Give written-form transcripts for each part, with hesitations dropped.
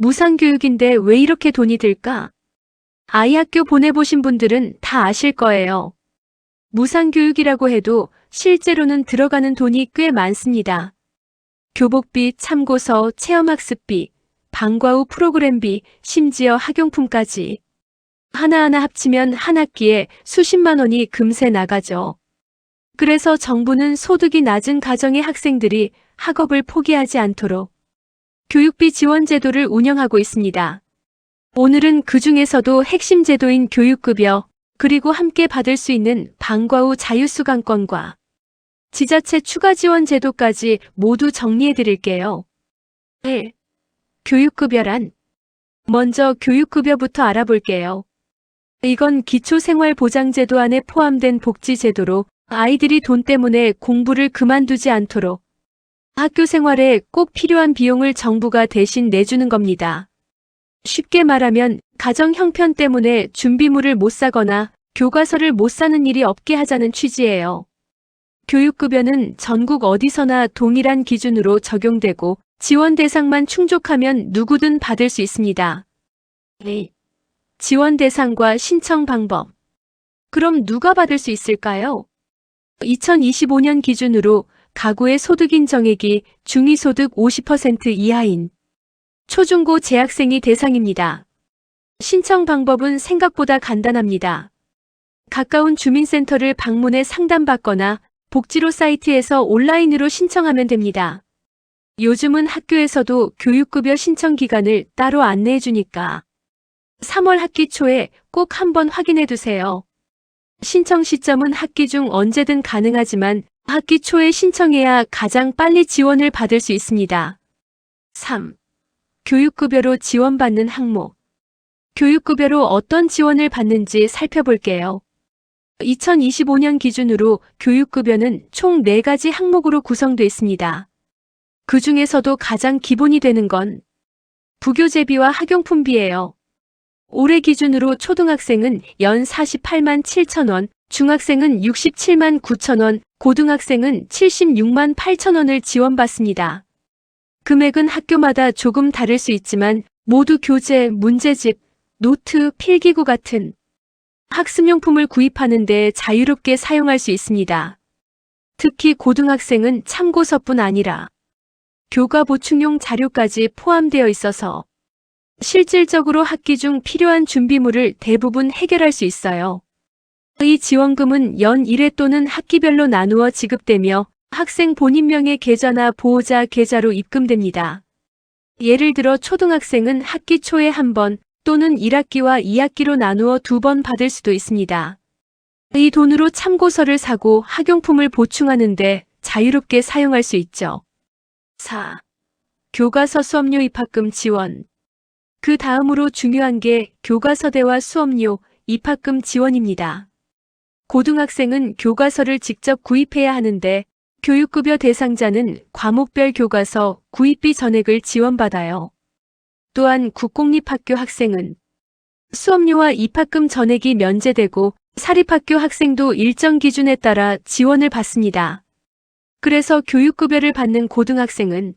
무상교육인데 왜 이렇게 돈이 들까? 아이 학교 보내보신 분들은 다 아실 거예요. 무상교육이라고 해도 실제로는 들어가는 돈이 꽤 많습니다. 교복비, 참고서, 체험학습비, 방과 후 프로그램비, 심지어 학용품까지. 하나하나 합치면 한 학기에 수십만 원이 금세 나가죠. 그래서 정부는 소득이 낮은 가정의 학생들이 학업을 포기하지 않도록 교육비 지원 제도를 운영하고 있습니다. 오늘은 그 중에서도 핵심 제도인 교육급여, 그리고 함께 받을 수 있는 방과 후 자유수강권과 지자체 추가 지원 제도까지 모두 정리해 드릴게요. 1. 교육급여란? 먼저 교육급여부터 알아볼게요. 이건 기초생활보장제도 안에 포함된 복지제도로 아이들이 돈 때문에 공부를 그만두지 않도록 학교 생활에 꼭 필요한 비용을 정부가 대신 내주는 겁니다. 쉽게 말하면 가정 형편 때문에 준비물을 못 사거나 교과서를 못 사는 일이 없게 하자는 취지예요. 교육급여는 전국 어디서나 동일한 기준으로 적용되고 지원 대상만 충족하면 누구든 받을 수 있습니다. 2. 지원 대상과 신청 방법. 그럼 누가 받을 수 있을까요? 2025년 기준으로 가구의 소득 인정액이 중위소득 50% 이하인 초중고 재학생이 대상입니다. 신청 방법은 생각보다 간단합니다. 가까운 주민센터를 방문해 상담받거나 복지로 사이트에서 온라인으로 신청하면 됩니다. 요즘은 학교에서도 교육급여 신청 기간을 따로 안내해 주니까 3월 학기 초에 꼭 한번 확인해 두세요. 신청 시점은 학기 중 언제든 가능하지만 학기 초에 신청해야 가장 빨리 지원을 받을 수 있습니다. 3. 교육급여로 지원받는 항목. 교육급여로 어떤 지원을 받는지 살펴볼게요. 2025년 기준으로 교육급여는 총 4가지 항목으로 구성되어 있습니다. 그 중에서도 가장 기본이 되는 건 부교재비와 학용품비예요. 올해 기준으로 초등학생은 연 48만 7천 원, 중학생은 67만 9천 원, 고등학생은 76만 8천 원을 지원받습니다. 금액은 학교마다 조금 다를 수 있지만 모두 교재, 문제집, 노트, 필기구 같은 학습용품을 구입하는 데 자유롭게 사용할 수 있습니다. 특히 고등학생은 참고서뿐 아니라 교과 보충용 자료까지 포함되어 있어서 실질적으로 학기 중 필요한 준비물을 대부분 해결할 수 있어요. 이 지원금은 연 1회 또는 학기별로 나누어 지급되며 학생 본인명의 계좌나 보호자 계좌로 입금됩니다. 예를 들어 초등학생은 학기 초에 한 번 또는 1학기와 2학기로 나누어 2번 받을 수도 있습니다. 이 돈으로 참고서를 사고 학용품을 보충하는데 자유롭게 사용할 수 있죠. 4. 교과서 수업료 입학금 지원. 그 다음으로 중요한 게 교과서대와 수업료, 입학금 지원입니다. 고등학생은 교과서를 직접 구입해야 하는데 교육급여 대상자는 과목별 교과서 구입비 전액을 지원받아요. 또한 국공립학교 학생은 수업료와 입학금 전액이 면제되고 사립학교 학생도 일정 기준에 따라 지원을 받습니다. 그래서 교육급여를 받는 고등학생은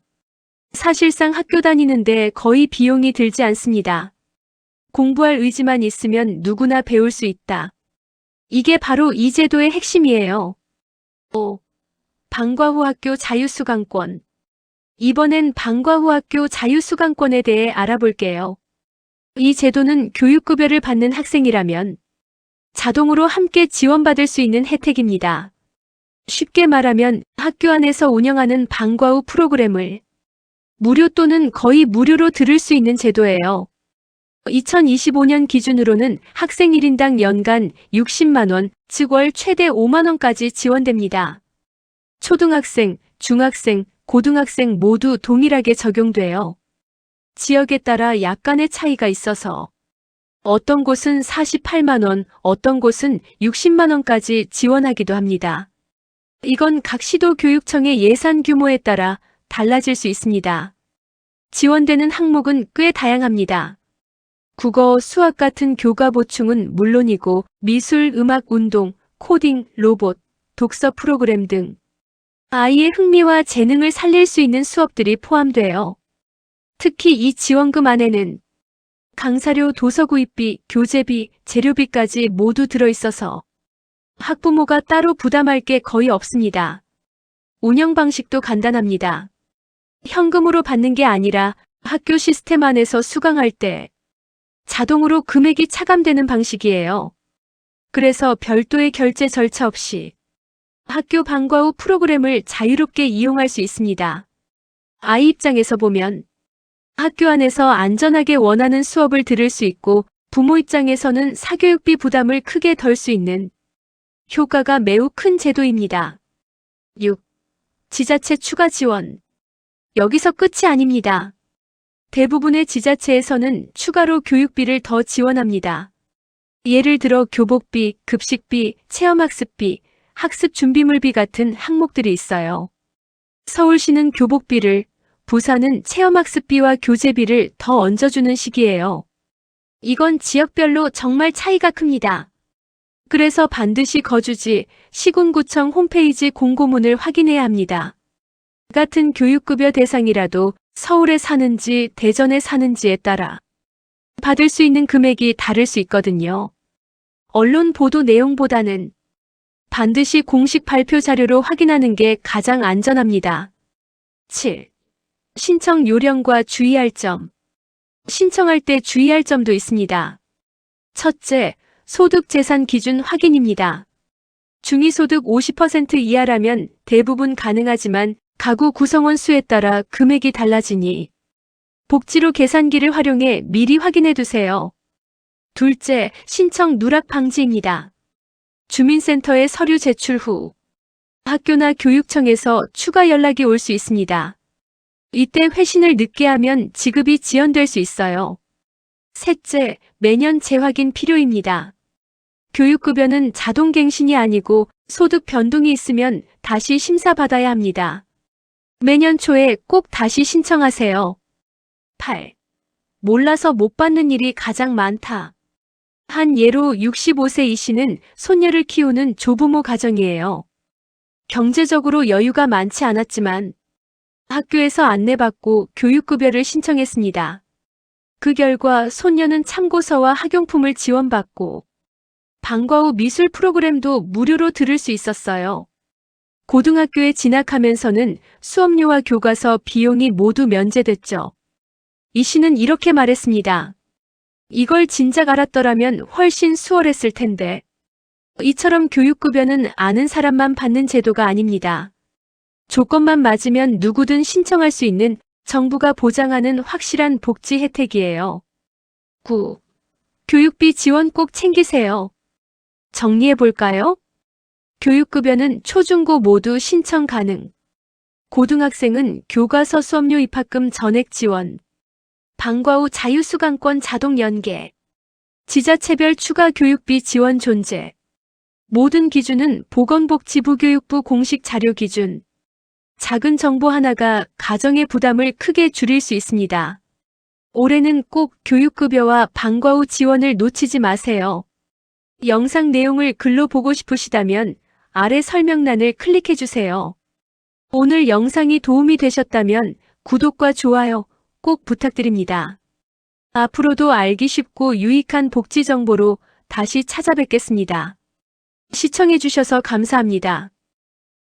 사실상 학교 다니는데 거의 비용이 들지 않습니다. 공부할 의지만 있으면 누구나 배울 수 있다. 이게 바로 이 제도의 핵심이에요. 5. 방과 후 학교 자유수강권. 이번엔 방과 후 학교 자유수강권에 대해 알아볼게요. 이 제도는 교육급여를 받는 학생이라면 자동으로 함께 지원받을 수 있는 혜택입니다. 쉽게 말하면 학교 안에서 운영하는 방과 후 프로그램을 무료 또는 거의 무료로 들을 수 있는 제도예요. 2025년 기준으로는 학생 1인당 연간 60만 원, 즉 월 최대 5만 원까지 지원됩니다. 초등학생, 중학생, 고등학생 모두 동일하게 적용돼요. 지역에 따라 약간의 차이가 있어서 어떤 곳은 48만 원, 어떤 곳은 60만 원까지 지원하기도 합니다. 이건 각 시도 교육청의 예산 규모에 따라 달라질 수 있습니다. 지원되는 항목은 꽤 다양합니다. 국어, 수학 같은 교과 보충은 물론이고 미술, 음악, 운동, 코딩, 로봇, 독서 프로그램 등 아이의 흥미와 재능을 살릴 수 있는 수업들이 포함돼요. 특히 이 지원금 안에는 강사료, 도서구입비, 교재비, 재료비까지 모두 들어있어서 학부모가 따로 부담할 게 거의 없습니다. 운영 방식도 간단합니다. 현금으로 받는 게 아니라 학교 시스템 안에서 수강할 때 자동으로 금액이 차감되는 방식이에요. 그래서 별도의 결제 절차 없이 학교 방과 후 프로그램을 자유롭게 이용할 수 있습니다. 아이 입장에서 보면 학교 안에서 안전하게 원하는 수업을 들을 수 있고 부모 입장에서는 사교육비 부담을 크게 덜 수 있는 효과가 매우 큰 제도입니다. 6. 지자체 추가 지원. 여기서 끝이 아닙니다. 대부분의 지자체에서는 추가로 교육비를 더 지원합니다. 예를 들어 교복비, 급식비, 체험학습비, 학습 준비물비 같은 항목들이 있어요. 서울시는 교복비를, 부산은 체험학습비와 교재비를 더 얹어주는 식이에요. 이건 지역별로 정말 차이가 큽니다. 그래서 반드시 거주지, 시군구청 홈페이지 공고문을 확인해야 합니다. 같은 교육급여 대상이라도 서울에 사는지 대전에 사는지에 따라 받을 수 있는 금액이 다를 수 있거든요. 언론 보도 내용보다는 반드시 공식 발표 자료로 확인하는 게 가장 안전합니다. 7. 신청 요령과 주의할 점. 신청할 때 주의할 점도 있습니다. 첫째, 소득 재산 기준 확인입니다. 중위소득 50% 이하라면 대부분 가능하지만 가구 구성원 수에 따라 금액이 달라지니 복지로 계산기를 활용해 미리 확인해 두세요. 둘째, 신청 누락 방지입니다. 주민센터에 서류 제출 후 학교나 교육청에서 추가 연락이 올 수 있습니다. 이때 회신을 늦게 하면 지급이 지연될 수 있어요. 셋째, 매년 재확인 필요입니다. 교육급여는 자동갱신이 아니고 소득 변동이 있으면 다시 심사받아야 합니다. 매년 초에 꼭 다시 신청하세요. 8. 몰라서 못 받는 일이 가장 많다. 한 예로 65세 이 씨는 손녀를 키우는 조부모 가정이에요. 경제적으로 여유가 많지 않았지만 학교에서 안내받고 교육급여를 신청했습니다. 그 결과 손녀는 참고서와 학용품을 지원받고 방과 후 미술 프로그램도 무료로 들을 수 있었어요. 고등학교에 진학하면서는 수업료와 교과서 비용이 모두 면제됐죠. 이 씨는 이렇게 말했습니다. 이걸 진작 알았더라면 훨씬 수월했을 텐데. 이처럼 교육급여는 아는 사람만 받는 제도가 아닙니다. 조건만 맞으면 누구든 신청할 수 있는 정부가 보장하는 확실한 복지 혜택이에요. 9. 교육비 지원 꼭 챙기세요. 정리해 볼까요? 교육급여는 초중고 모두 신청 가능. 고등학생은 교과서 수업료 입학금 전액 지원. 방과 후 자유수강권 자동 연계. 지자체별 추가 교육비 지원 존재. 모든 기준은 보건복지부 교육부 공식 자료 기준. 작은 정보 하나가 가정의 부담을 크게 줄일 수 있습니다. 올해는 꼭 교육급여와 방과 후 지원을 놓치지 마세요. 영상 내용을 글로 보고 싶으시다면 아래 설명란을 클릭해주세요. 오늘 영상이 도움이 되셨다면 구독과 좋아요 꼭 부탁드립니다. 앞으로도 알기 쉽고 유익한 복지 정보로 다시 찾아뵙겠습니다. 시청해주셔서 감사합니다.